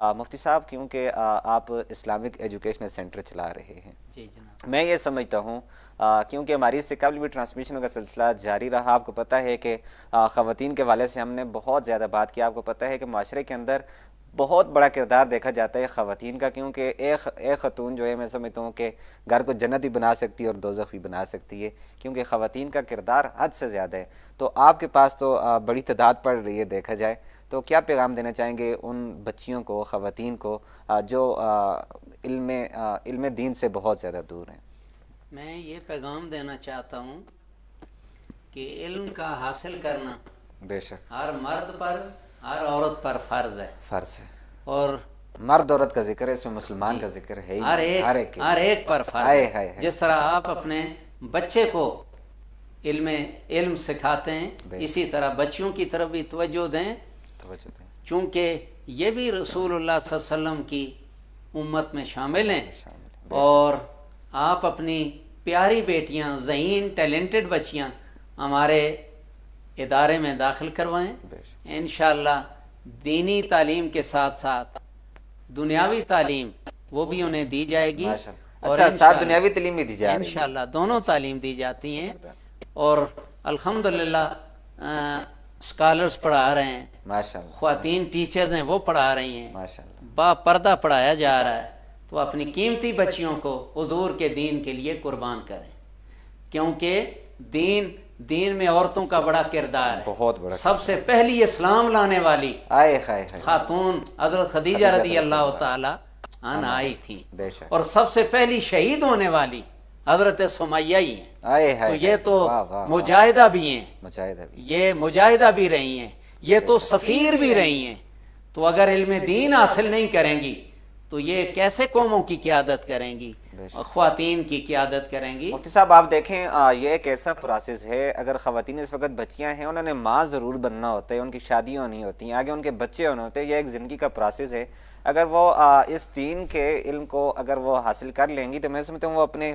مفتی صاحب، کیونکہ آپ اسلامک ایجوکیشنل سینٹر چلا رہے ہیں، جی جناب. میں یہ سمجھتا ہوں کیونکہ ہماری اس سے قبل بھی ٹرانسمیشن کا سلسلہ جاری رہا. آپ کو پتہ ہے کہ خواتین کے حوالے سے ہم نے بہت زیادہ بات کی. آپ کو پتہ ہے کہ معاشرے کے اندر بہت بڑا کردار دیکھا جاتا ہے خواتین کا، کیونکہ ایک خاتون جو ہے میں سمجھتا ہوں کہ گھر کو جنت بھی بنا سکتی ہے اور دوزخ بھی بنا سکتی ہے، کیونکہ خواتین کا کردار حد سے زیادہ ہے. تو آپ کے پاس تو بڑی تعداد پڑ رہی ہے دیکھا جائے، تو کیا پیغام دینا چاہیں گے ان بچیوں کو، خواتین کو جو علم دین سے بہت زیادہ دور ہیں؟ میں یہ پیغام دینا چاہتا ہوں کہ علم کا حاصل کرنا بے شک ہر مرد پر، ہر عورت پر فرض ہے. فرض ہے. اور مرد عورت کا ذکر ہے، اس میں مسلمان کا ذکر ہے ہی ہر ایک پر فرض ہے. جس طرح آپ اپنے بچے کو علم سکھاتے ہیں، اسی طرح بچیوں کی طرف بھی توجہ دیں، چونکہ یہ بھی رسول اللہ صلی اللہ علیہ وسلم کی امت میں شامل ہیں. اور آپ اپنی پیاری بیٹیاں، ذہین ٹیلنٹڈ بچیاں ہمارے ادارے میں داخل کروائیں. انشاءاللہ دینی تعلیم کے ساتھ ساتھ دنیاوی تعلیم وہ بھی انہیں دی جائے گی. اور ساتھ دنیاوی تعلیم بھی دی جائے گی. انشاءاللہ دونوں تعلیم دی جاتی ہیں. اور الحمدللہ اسکالرس پڑھا رہے ہیں، خواتین ٹیچرز ہیں وہ پڑھا رہی ہیں، با پردہ پڑھایا جا رہا ہے. تو اپنی قیمتی بچیوں کو حضور کے دین کے لیے قربان کریں، کیونکہ دین میں عورتوں کا بڑا کردار ہے. بہت بڑا. سب سے پہلی اسلام لانے والی خاتون حضرت خدیجہ رضی اللہ تعالی عنہا آئی تھی، اور سب سے پہلی شہید ہونے والی حضرت سمیہ ہی ہیں. تو یہ تو مجاہدہ بھی ہیں، یہ مجاہدہ بھی رہی ہیں، یہ تو سفیر بھی رہی ہیں. تو اگر علم دین حاصل نہیں کریں گی تو یہ کیسے قوموں کی قیادت کریں گی، خواتین کی قیادت کریں گی؟ مفتی صاحب آپ دیکھیں، یہ ایک ایسا پروسیس ہے. اگر خواتین اس وقت بچیاں ہیں، انہوں نے ماں ضرور بننا ہوتا ہے، ان کی شادیاں ہونی ہوتی ہیں، آگے ان کے بچے ہونے ہوتے ہیں. یہ ایک زندگی کا پروسیس ہے. اگر وہ اس دین کے علم کو اگر وہ حاصل کر لیں گی تو میں سمجھتا ہوں وہ اپنے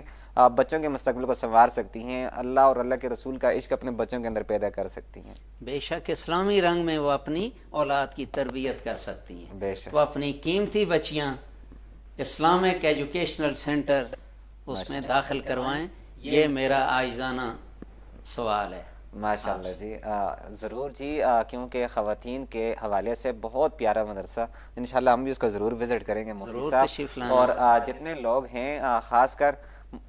بچوں کے مستقبل کو سنوار سکتی ہیں، اللہ اور اللہ کے رسول کا عشق اپنے بچوں کے اندر پیدا کر سکتی ہیں. بے شک اسلامی رنگ میں وہ اپنی اولاد کی تربیت کر سکتی ہیں. بے شک. وہ اپنی قیمتی بچیاں اسلامک ایجوکیشنل سینٹر اس میں داخل کروائیں. یہ میرا عاجزانہ سوال ہے. ماشاءاللہ جی، ضرور جی، کیونکہ خواتین کے حوالے سے بہت پیارا مدرسہ، انشاءاللہ ہم بھی اس کو ضرور وزٹ کریں گے مفتی صاحب. اور جتنے لوگ ہیں خاص کر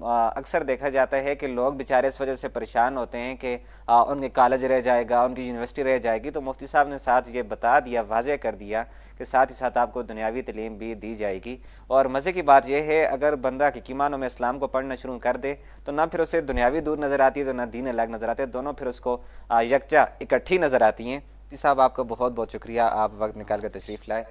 اکثر دیکھا جاتا ہے کہ لوگ بیچارے اس وجہ سے پریشان ہوتے ہیں کہ ان کے کالج رہ جائے گا، ان کی یونیورسٹی رہ جائے گی. تو مفتی صاحب نے ساتھ یہ بتا دیا، واضح کر دیا کہ ساتھ ہی ساتھ آپ کو دنیاوی تعلیم بھی دی جائے گی. اور مزے کی بات یہ ہے، اگر بندہ حقیقی معنوں میں اسلام کو پڑھنا شروع کر دے تو نہ پھر اسے دنیاوی دور نظر آتی ہے، تو نہ دین الگ نظر آتے، دونوں پھر اس کو یکجا اکٹھی نظر آتی ہیں. مفتی صاحب آپ کا بہت بہت شکریہ، آپ وقت نکال کر تشریف لائے.